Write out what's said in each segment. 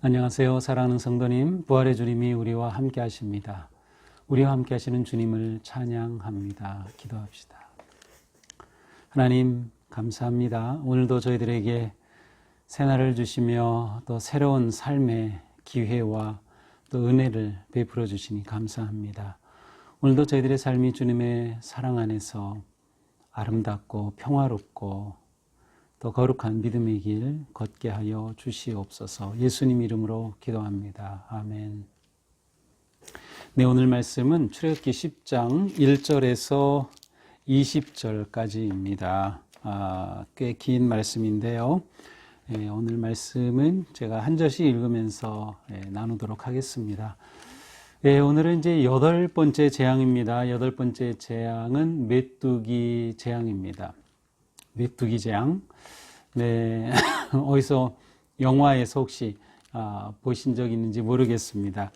안녕하세요. 사랑하는 성도님, 부활의 주님이 우리와 함께 하십니다. 우리와 함께 하시는 주님을 찬양합니다. 기도합시다. 하나님 감사합니다. 오늘도 저희들에게 새날을 주시며 또 새로운 삶의 기회와 또 은혜를 베풀어 주시니 감사합니다. 오늘도 저희들의 삶이 주님의 사랑 안에서 아름답고 평화롭고 또 거룩한 믿음의 길 걷게 하여 주시옵소서. 예수님 이름으로 기도합니다. 아멘. 네, 오늘 말씀은 출애굽기 10장 1절에서 20절까지입니다. 꽤 긴 말씀인데요. 오늘 말씀은 제가 한 절씩 읽으면서 나누도록 하겠습니다. 오늘은 이제 8번째 재앙입니다. 8번째 재앙은 메뚜기 재앙입니다. 메뚜기 재앙. 네, 어디서 영화에서 혹시 보신 적 있는지 모르겠습니다.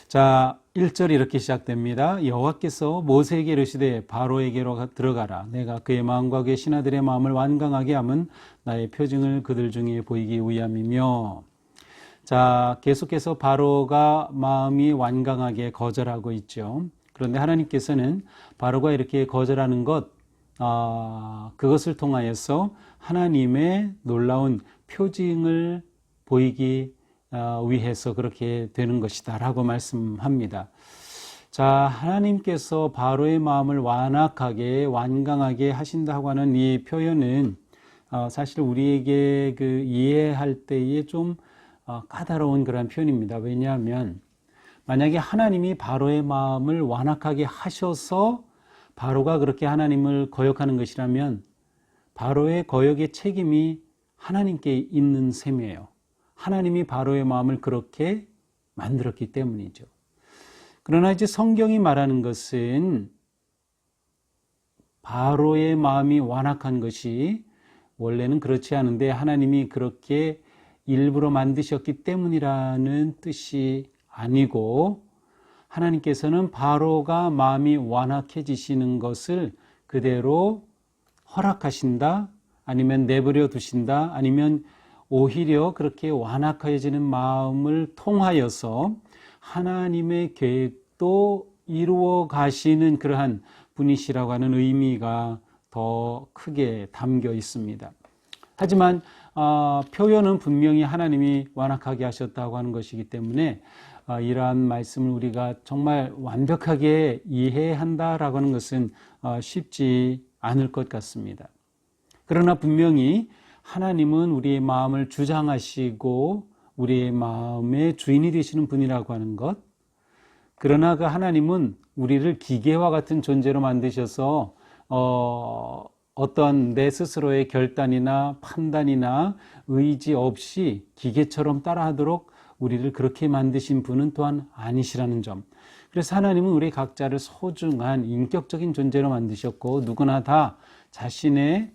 자, 1절이 이렇게 시작됩니다. 여호와께서 모세에게 이르시되 바로에게로 들어가라. 내가 그의 마음과 그의 신하들의 마음을 완강하게 함은 나의 표징을 그들 중에 보이기 위함이며. 자, 계속해서 바로가 마음이 완강하게 거절하고 있죠. 그런데 하나님께서는 바로가 이렇게 거절하는 그것을 통하여서 하나님의 놀라운 표징을 보이기 위해서 그렇게 되는 것이다 라고 말씀합니다. 자, 하나님께서 바로의 마음을 완강하게 하신다고 하는 이 표현은 사실 우리에게 이해할 때에 좀 까다로운 그런 표현입니다. 왜냐하면 만약에 하나님이 바로의 마음을 완악하게 하셔서 바로가 그렇게 하나님을 거역하는 것이라면 바로의 거역의 책임이 하나님께 있는 셈이에요. 하나님이 바로의 마음을 그렇게 만들었기 때문이죠. 그러나 이제 성경이 말하는 것은 바로의 마음이 완악한 것이 원래는 그렇지 않은데 하나님이 그렇게 일부러 만드셨기 때문이라는 뜻이 아니고, 하나님께서는 바로가 마음이 완악해지시는 것을 그대로 허락하신다, 아니면 내버려 두신다, 아니면 오히려 그렇게 완악해지는 마음을 통하여서 하나님의 계획도 이루어 가시는 그러한 분이시라고 하는 의미가 더 크게 담겨 있습니다. 하지만 표현은 분명히 하나님이 완악하게 하셨다고 하는 것이기 때문에 이러한 말씀을 우리가 정말 완벽하게 이해한다라고 하는 것은 쉽지 않을 것 같습니다. 그러나 분명히 하나님은 우리의 마음을 주장하시고 우리의 마음의 주인이 되시는 분이라고 하는 것, 그러나 그 하나님은 우리를 기계와 같은 존재로 만드셔서 어떤 내 스스로의 결단이나 판단이나 의지 없이 기계처럼 따라하도록 우리를 그렇게 만드신 분은 또한 아니시라는 점. 그래서 하나님은 우리 각자를 소중한 인격적인 존재로 만드셨고 누구나 다 자신의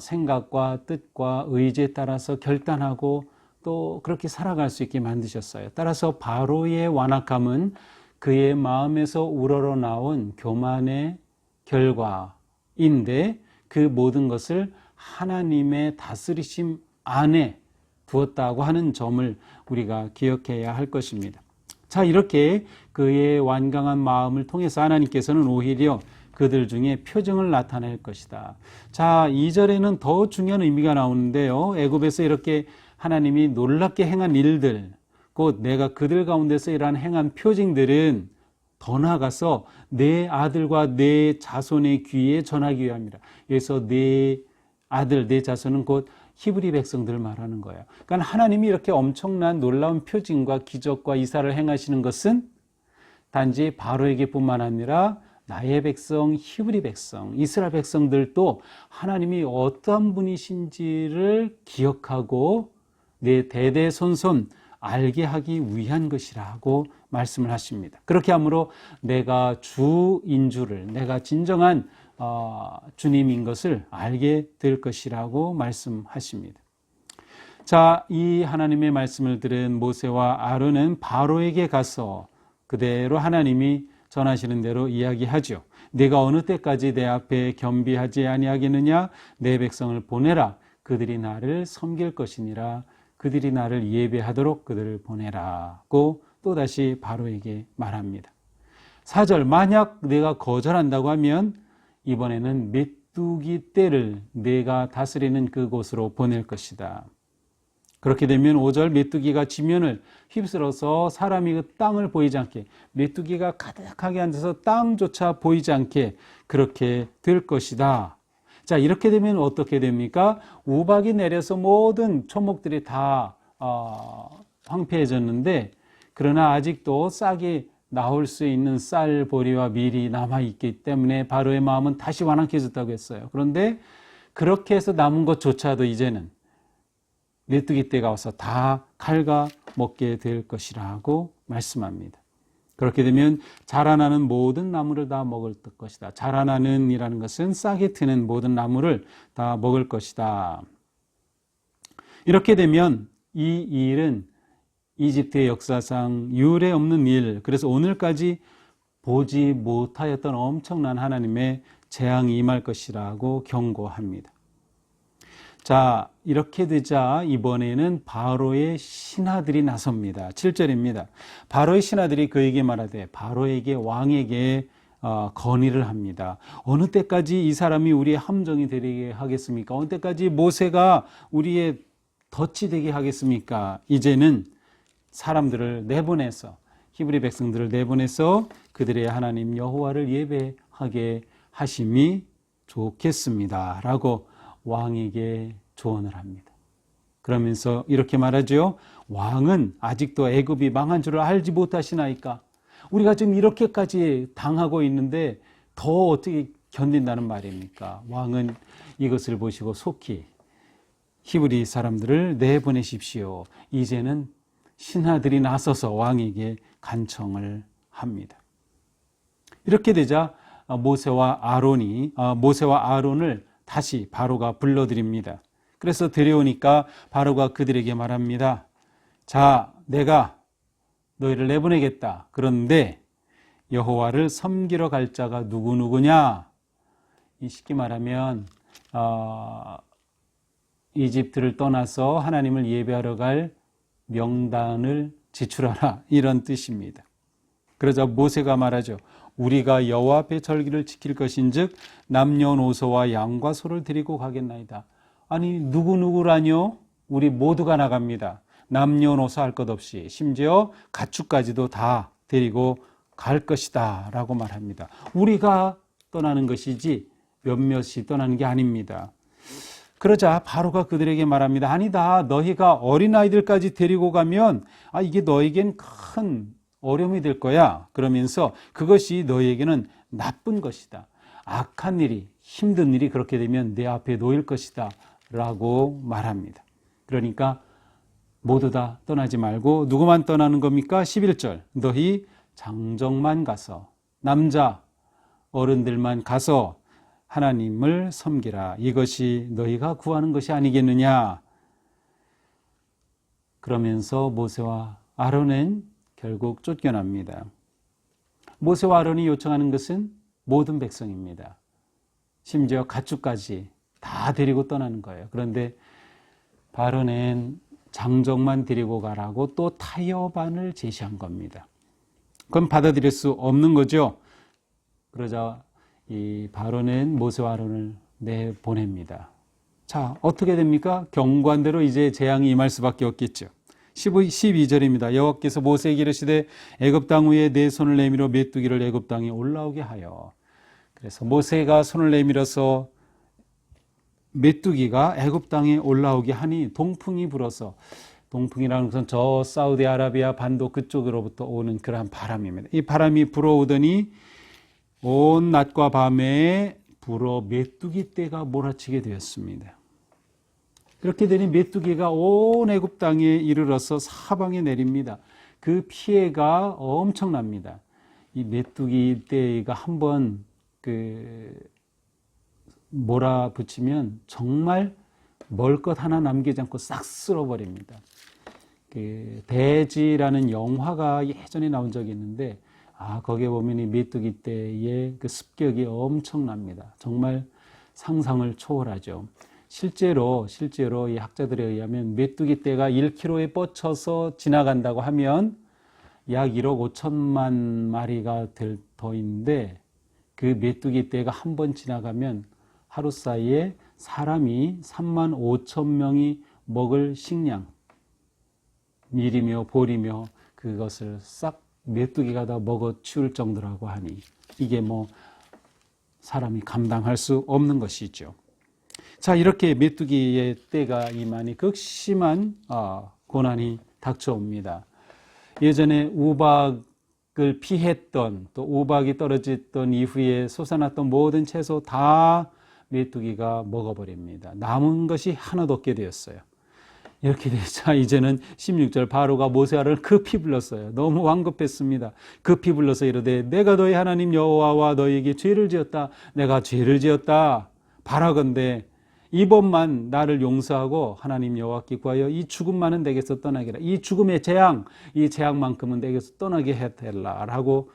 생각과 뜻과 의지에 따라서 결단하고 또 그렇게 살아갈 수 있게 만드셨어요. 따라서 바로의 완악함은 그의 마음에서 우러러 나온 교만의 결과인데 그 모든 것을 하나님의 다스리심 안에 두었다고 하는 점을 우리가 기억해야 할 것입니다. 자, 이렇게 그의 완강한 마음을 통해서 하나님께서는 오히려 그들 중에 표징을 나타낼 것이다. 자, 2절에는 더 중요한 의미가 나오는데요. 애굽에서 이렇게 하나님이 놀랍게 행한 일들, 곧 내가 그들 가운데서 이러한 행한 표징들은 더 나아가서 내 아들과 내 자손의 귀에 전하기 위함이라. 여기서 내 아들, 내 자손은 곧 히브리 백성들을 말하는 거예요. 그러니까 하나님이 이렇게 엄청난 놀라운 표징과 기적과 이사를 행하시는 것은 단지 바로에게뿐만 아니라 나의 백성, 히브리 백성, 이스라엘 백성들도 하나님이 어떠한 분이신지를 기억하고 내 대대손손 알게 하기 위한 것이라고 말씀을 하십니다. 그렇게 함으로 내가 주인 줄을, 내가 진정한 주님인 것을 알게 될 것이라고 말씀하십니다. 자, 이 하나님의 말씀을 들은 모세와 아론은 바로에게 가서 그대로 하나님이 전하시는 대로 이야기하죠. 네가 어느 때까지 내 앞에 겸비하지 아니하겠느냐? 내 백성을 보내라. 그들이 나를 섬길 것이니라 그들이 나를 예배하도록 그들을 보내라고 또다시 바로에게 말합니다. 4절, 만약 내가 거절한다고 하면 이번에는 메뚜기 떼를 내가 다스리는 그곳으로 보낼 것이다. 그렇게 되면 5절, 메뚜기가 지면을 휩쓸어서 사람이 그 땅을 보이지 않게, 메뚜기가 가득하게 앉아서 땅조차 보이지 않게 그렇게 될 것이다. 자, 이렇게 되면 어떻게 됩니까? 우박이 내려서 모든 초목들이 다 황폐해졌는데, 그러나 아직도 싹이 나올 수 있는 쌀, 보리와 밀이 남아있기 때문에 바로의 마음은 다시 완악해졌다고 했어요. 그런데 그렇게 해서 남은 것조차도 이제는 메뚜기 떼가 와서 다 갉아 먹게 될 것이라고 말씀합니다. 그렇게 되면 자라나는 모든 나무를 다 먹을 것이다. 자라나는 이라는 것은 싹이 트는 모든 나무를 다 먹을 것이다. 이렇게 되면 이 일은 이집트의 역사상 유례 없는 일, 그래서 오늘까지 보지 못하였던 엄청난 하나님의 재앙이 임할 것이라고 경고합니다. 자, 이렇게 되자 이번에는 바로의 신하들이 나섭니다. 7절입니다. 바로의 신하들이 그에게 말하되 바로에게 왕에게 건의를 합니다. 어느 때까지 이 사람이 우리의 함정이 되게 하겠습니까? 어느 때까지 모세가 우리의 덫이 되게 하겠습니까? 이제는 사람들을 내보내서, 히브리 백성들을 내보내서 그들의 하나님 여호와를 예배하게 하심이 좋겠습니다 라고 왕에게 조언을 합니다. 그러면서 이렇게 말하죠. 왕은 아직도 애굽이 망한 줄을 알지 못하시나이까? 우리가 지금 이렇게까지 당하고 있는데 더 어떻게 견딘다는 말입니까? 왕은 이것을 보시고 속히 히브리 사람들을 내보내십시오. 이제는 신하들이 나서서 왕에게 간청을 합니다. 이렇게 되자 모세와 아론을 다시 바로가 불러드립니다. 그래서 데려오니까 바로가 그들에게 말합니다. 자, 내가 너희를 내보내겠다. 그런데 여호와를 섬기러 갈 자가 누구냐? 쉽게 말하면 이집트를 떠나서 하나님을 예배하러 갈 명단을 지출하라, 이런 뜻입니다. 그러자 모세가 말하죠. 우리가 여호와 앞에 절기를 지킬 것인즉 남녀노소와 양과 소를 데리고 가겠나이다. 아니, 누구라뇨? 우리 모두가 나갑니다. 남녀노소 할 것 없이 심지어 가축까지도 다 데리고 갈 것이다 라고 말합니다. 우리가 떠나는 것이지 몇몇이 떠나는 게 아닙니다. 그러자 바로가 그들에게 말합니다. 아니다, 너희가 어린아이들까지 데리고 가면 이게 너희에겐 큰 어려움이 될 거야. 그러면서 그것이 너희에게는 나쁜 것이다. 악한 일이, 힘든 일이 그렇게 되면 내 앞에 놓일 것이다 라고 말합니다. 그러니까 모두 다 떠나지 말고 누구만 떠나는 겁니까? 11절, 너희 장정만 가서, 남자 어른들만 가서 하나님을 섬기라. 이것이 너희가 구하는 것이 아니겠느냐. 그러면서 모세와 아론은 결국 쫓겨납니다. 모세와 아론이 요청하는 것은 모든 백성입니다. 심지어 가축까지 다 데리고 떠나는 거예요. 그런데 바로는 장정만 데리고 가라고 또 타협안을 제시한 겁니다. 그건 받아들일 수 없는 거죠. 그러자 이 바로는 모세와 아론을 내보냅니다. 자, 어떻게 됩니까? 경관대로 이제 재앙이 임할 수밖에 없겠죠. 12절입니다. 여호와께서 모세에게 이르시되 애굽 땅 위에 내 손을 내밀어 메뚜기를 애굽 땅에 올라오게 하여. 그래서 모세가 손을 내밀어서 메뚜기가 애굽 땅에 올라오게 하니 동풍이 불어서, 동풍이라는 것은 저 사우디아라비아 반도 그쪽으로부터 오는 그러한 바람입니다. 이 바람이 불어오더니 온 낮과 밤에 불어 메뚜기 떼가 몰아치게 되었습니다. 그렇게 되니 메뚜기가 온 애굽 땅에 이르러서 사방에 내립니다. 그 피해가 엄청납니다. 이 메뚜기 떼가 한번 몰아붙이면 정말 먹을 것 하나 남기지 않고 싹 쓸어버립니다. 대지라는 영화가 예전에 나온 적이 있는데 거기에 보면 이 메뚜기 떼의 그 습격이 엄청납니다. 정말 상상을 초월하죠. 실제로 이 학자들에 의하면 메뚜기 떼가 1km에 뻗쳐서 지나간다고 하면 약 1억 5천만 마리가 될 터인데, 그 메뚜기 떼가 한 번 지나가면 하루 사이에 사람이 3만 5천 명이 먹을 식량, 밀이며 보리며 그것을 싹 메뚜기가 다 먹어 치울 정도라고 하니, 이게 뭐 사람이 감당할 수 없는 것이죠. 자, 이렇게 메뚜기의 때가 임하니 극심한 고난이 닥쳐옵니다. 예전에 우박을 피했던, 또 우박이 떨어졌던 이후에 솟아났던 모든 채소 다 메뚜기가 먹어버립니다. 남은 것이 하나도 없게 되었어요. 이렇게 되자 이제는 16절 바로가 모세아를 급히 불렀어요. 너무 황급했습니다. 급히 불러서 이르되 내가 너희 하나님 여호와와 너희에게 죄를 지었다. 내가 죄를 지었다. 바라건대 이번만 나를 용서하고 하나님 여호와께 구하여 이 죽음만은 내게서 떠나게 해라. 이 죽음의 재앙, 이 재앙만큼은 내게서 떠나게 해달라 라고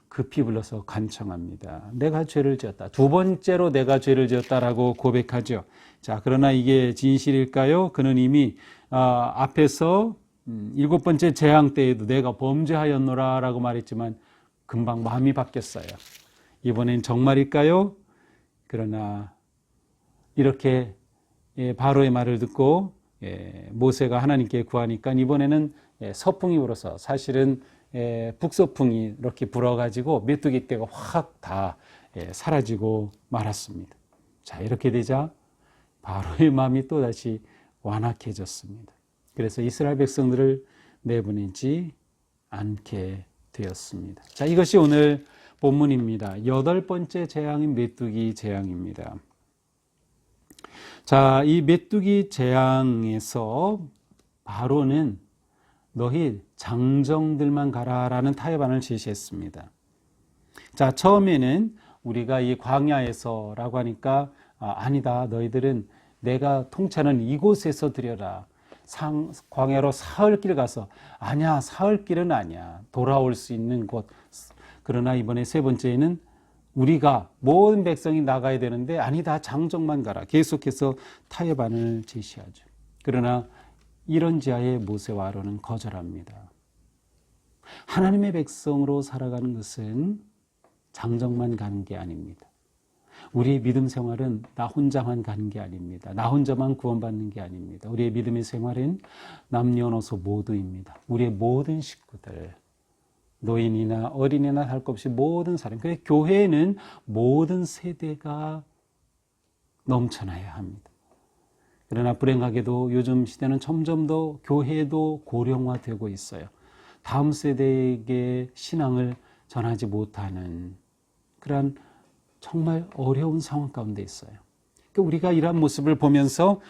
급히 불러서 간청합니다. 내가 죄를 지었다. 두 번째로 내가 죄를 지었다라고 고백하죠. 자, 그러나 이게 진실일까요? 그는 이미 앞에서 7번째 재앙 때에도 내가 범죄하였노라 라고 말했지만 금방 마음이 바뀌었어요. 이번엔 정말일까요? 그러나 이렇게 바로의 말을 듣고 모세가 하나님께 구하니까 이번에는 서풍이 불어서, 사실은 북서풍이 이렇게 불어가지고 메뚜기 떼가 확 다 사라지고 말았습니다. 자, 이렇게 되자 바로의 마음이 또다시 완악해졌습니다. 그래서 이스라엘 백성들을 내보내지 않게 되었습니다. 자, 이것이 오늘 본문입니다. 8번째 재앙인 메뚜기 재앙입니다. 자, 이 메뚜기 재앙에서 바로는 너희 장정들만 가라라는 타협안을 제시했습니다. 자, 처음에는 우리가 이 광야에서라고 하니까 아니다, 너희들은 내가 통치하는 이곳에서 드려라. 광야로 사흘길 가서, 아니야, 사흘길은 아니야, 돌아올 수 있는 곳. 그러나 이번에 세 번째에는 우리가 모든 백성이 나가야 되는데 아니다, 장정만 가라. 계속해서 타협안을 제시하죠. 그러나 이런 지하에 모세와 아론은 거절합니다. 하나님의 백성으로 살아가는 것은 장정만 가는 게 아닙니다. 우리의 믿음 생활은 나 혼자만 가는 게 아닙니다. 나 혼자만 구원받는 게 아닙니다. 우리의 믿음의 생활은 남녀노소 모두입니다. 우리의 모든 식구들, 노인이나 어린이나 할 것 없이 모든 사람, 그래서 교회에는 모든 세대가 넘쳐나야 합니다. 그러나 불행하게도 요즘 시대는 점점 더 교회도 고령화되고 있어요. 다음 세대에게 신앙을 전하지 못하는 그런 정말 어려운 상황 가운데 있어요. 그러니까 우리가 이러한 모습을 보면서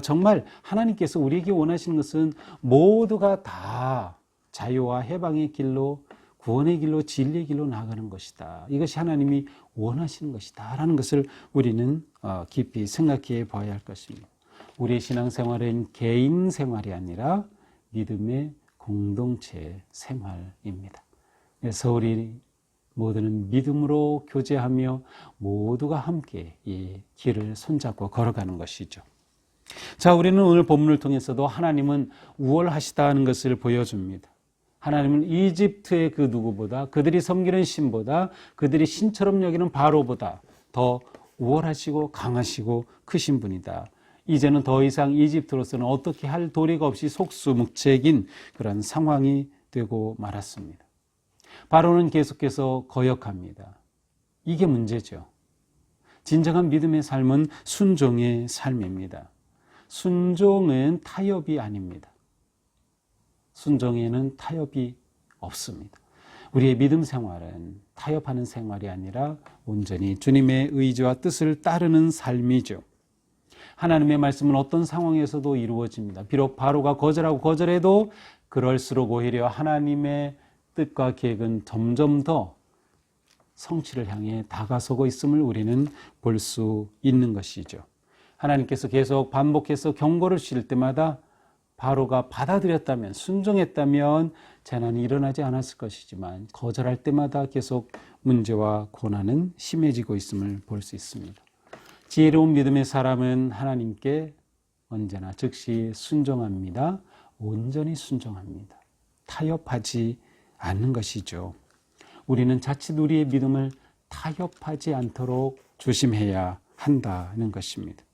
정말 하나님께서 우리에게 원하시는 것은 모두가 다 자유와 해방의 길로, 구원의 길로, 진리의 길로 나아가는 것이다. 이것이 하나님이 원하시는 것이다 라는 것을 우리는 깊이 생각해 봐야 할 것입니다. 우리의 신앙생활은 개인 생활이 아니라 믿음의 공동체 생활입니다. 그래서 우리 모두는 믿음으로 교제하며 모두가 함께 이 길을 손잡고 걸어가는 것이죠. 자, 우리는 오늘 본문을 통해서도 하나님은 우월하시다는 것을 보여줍니다. 하나님은 이집트의 그 누구보다, 그들이 섬기는 신보다, 그들이 신처럼 여기는 바로보다 더 우월하시고 강하시고 크신 분이다. 이제는 더 이상 이집트로서는 어떻게 할 도리가 없이 속수무책인 그런 상황이 되고 말았습니다. 바로는 계속해서 거역합니다. 이게 문제죠. 진정한 믿음의 삶은 순종의 삶입니다. 순종은 타협이 아닙니다. 순종에는 타협이 없습니다. 우리의 믿음 생활은 타협하는 생활이 아니라 온전히 주님의 의지와 뜻을 따르는 삶이죠. 하나님의 말씀은 어떤 상황에서도 이루어집니다. 비록 바로가 거절하고 거절해도 그럴수록 오히려 하나님의 뜻과 계획은 점점 더 성취를 향해 다가서고 있음을 우리는 볼 수 있는 것이죠. 하나님께서 계속 반복해서 경고를 주실 때마다 바로가 받아들였다면, 순종했다면 재난이 일어나지 않았을 것이지만 거절할 때마다 계속 문제와 고난은 심해지고 있음을 볼 수 있습니다. 지혜로운 믿음의 사람은 하나님께 언제나 즉시 순종합니다. 온전히 순종합니다. 타협하지 않는 것이죠. 우리는 자칫 우리의 믿음을 타협하지 않도록 조심해야 한다는 것입니다.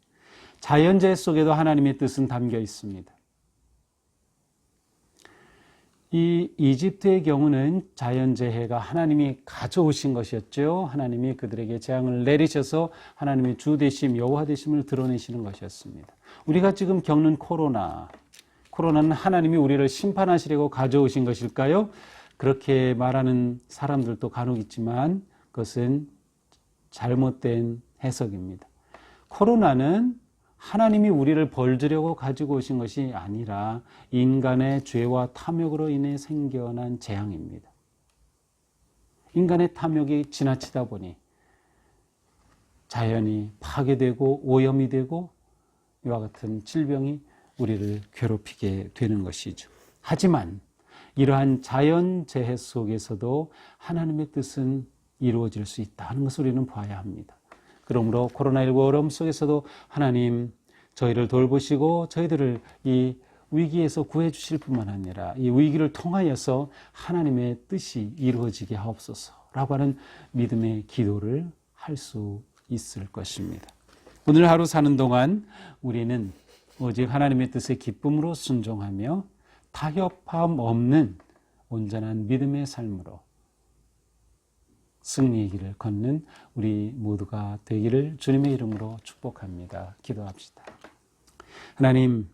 자연재해 속에도 하나님의 뜻은 담겨 있습니다. 이 이집트의 경우는 자연재해가 하나님이 가져오신 것이었죠. 하나님이 그들에게 재앙을 내리셔서 하나님의 주 되심, 여호와 되심을 드러내시는 것이었습니다. 우리가 지금 겪는 코로나는 하나님이 우리를 심판하시려고 가져오신 것일까요? 그렇게 말하는 사람들도 간혹 있지만 그것은 잘못된 해석입니다. 코로나는 하나님이 우리를 벌주려고 가지고 오신 것이 아니라 인간의 죄와 탐욕으로 인해 생겨난 재앙입니다. 인간의 탐욕이 지나치다 보니 자연이 파괴되고 오염이 되고 이와 같은 질병이 우리를 괴롭히게 되는 것이죠. 하지만 이러한 자연재해 속에서도 하나님의 뜻은 이루어질 수 있다는 것을 우리는 봐야 합니다. 그러므로 코로나19 어려움 속에서도 하나님 저희를 돌보시고 저희들을 이 위기에서 구해 주실 뿐만 아니라 이 위기를 통하여서 하나님의 뜻이 이루어지게 하옵소서라고 하는 믿음의 기도를 할 수 있을 것입니다. 오늘 하루 사는 동안 우리는 오직 하나님의 뜻에 기쁨으로 순종하며 타협함 없는 온전한 믿음의 삶으로 승리의 길을 걷는 우리 모두가 되기를 주님의 이름으로 축복합니다. 기도합시다. 하나님,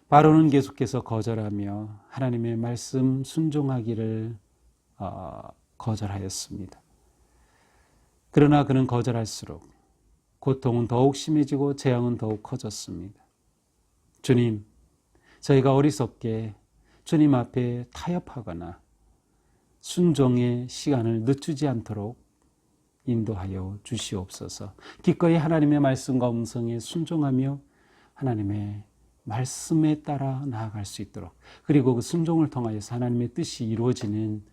바로는 계속해서 거절하며 하나님의 말씀 순종하기를 거절하였습니다. 그러나 그는 거절할수록 고통은 더욱 심해지고 재앙은 더욱 커졌습니다. 주님, 저희가 어리석게 주님 앞에 타협하거나 순종의 시간을 늦추지 않도록 인도하여 주시옵소서. 기꺼이 하나님의 말씀과 음성에 순종하며 하나님의 말씀에 따라 나아갈 수 있도록, 그리고 그 순종을 통하여서 하나님의 뜻이 이루어지는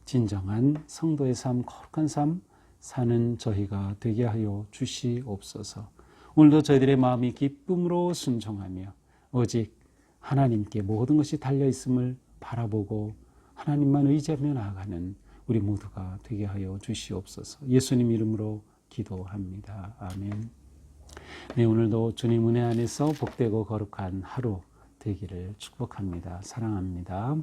진정한 성도의 삶, 거룩한 삶 사는 저희가 되게 하여 주시옵소서. 오늘도 저희들의 마음이 기쁨으로 순종하며 오직 하나님께 모든 것이 달려있음을 바라보고 하나님만 의지하며 나아가는 우리 모두가 되게 하여 주시옵소서. 예수님 이름으로 기도합니다. 아멘. 네, 오늘도 주님 은혜 안에서 복되고 거룩한 하루 되기를 축복합니다. 사랑합니다.